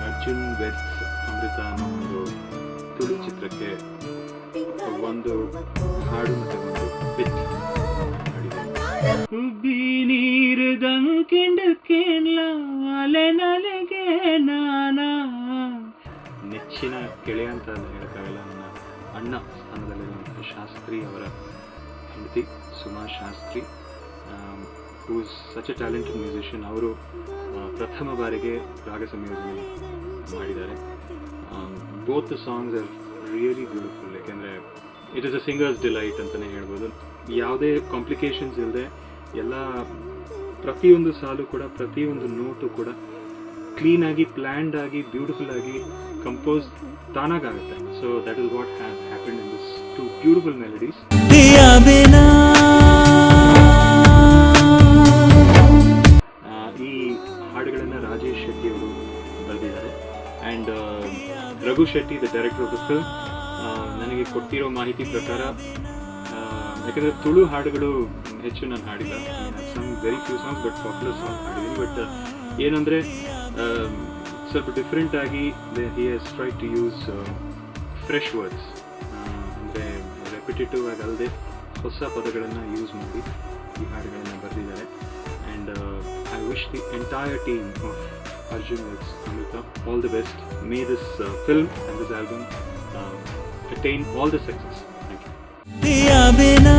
Arjun weds ಅಮೃತ ಅನ್ನೋ ಒಂದು ತುಳು ಚಿತ್ರಕ್ಕೆ ಒಂದು ಹಾಡು ಮತ್ತು ಒಂದು ಬಿಟ್ ಉಬ್ಬಿ ನೀರದಂಕೆಂಡು ಕೇಳಲ ಅಲೆನಲೆಗೆ ನಾನ ನೆಚ್ಚಿನ ಗೆಳೆಯ ಅಂತ ಹೇಳೋಕ್ಕಾಗಲ್ಲ. ನನ್ನ ಅಣ್ಣ ಸ್ಥಾನದಲ್ಲಿರುವಂಥ ಶಾಸ್ತ್ರಿ ಅವರ ಹೆಂಡತಿ Suma Shastri, who is such a talented musician. ಅವರು ಪ್ರಥಮ ಬಾರಿಗೆ ರಾಗ ಸಂಯೋಜನೆ ಮಾಡಿದ್ದಾರೆ. Both the songs are really beautiful. ಯಾಕೆಂದರೆ it is a singers delight ಅಂತಲೇ ಹೇಳ್ಬೋದು. ಯಾವುದೇ ಕಾಂಪ್ಲಿಕೇಶನ್ಸ್ ಇಲ್ಲದೆ ಎಲ್ಲ ಪ್ರತಿಯೊಂದು ಸಾಲು ಕೂಡ ಪ್ರತಿಯೊಂದು ನೋಟು ಕೂಡ ಕ್ಲೀನಾಗಿ ಪ್ಲ್ಯಾಂಡ್ ಆಗಿ ಬ್ಯೂಟಿಫುಲ್ ಆಗಿ ಕಂಪೋಸ್ ತಾನಾಗುತ್ತೆ. So that is what has happened in this two beautiful melodies. ಈ ಹಾಡುಗಳನ್ನು ರಾಜೇಶ್ ಶೆಟ್ಟಿ ಅವರು ಬರೆದಿದ್ದಾರೆ. And Raghu Shetty, the director of the film, ನನಗೆ ಕೊಟ್ಟಿರೋ ಮಾಹಿತಿ ಪ್ರಕಾರ, ಯಾಕಂದರೆ ತುಳು ಹಾಡುಗಳು ಹೆಚ್ಚು ನಾನು ಹಾಡಿಲ್ಲ, some very few songs, but popular song ಹಾಡಿದ್ದೀನಿ. ಬಟ್ ಏನಂದರೆ ಸ್ವಲ್ಪ ಡಿಫ್ರೆಂಟ್ ಆಗಿ he has try to use fresh words, ಅಂದರೆ ರೆಪಿಟೇಟಿವ್ ಆಗಿ ಅಲ್ಲದೆ ಹೊಸ ಪದಗಳನ್ನು ಯೂಸ್ ಮಾಡಿ ಈ ಹಾಡುಗಳನ್ನು ಬರೆದಿದ್ದಾರೆ. And I wish the entire team of Arjun Veds Amrita all the best. May this film and this album attain all the success. Thank you.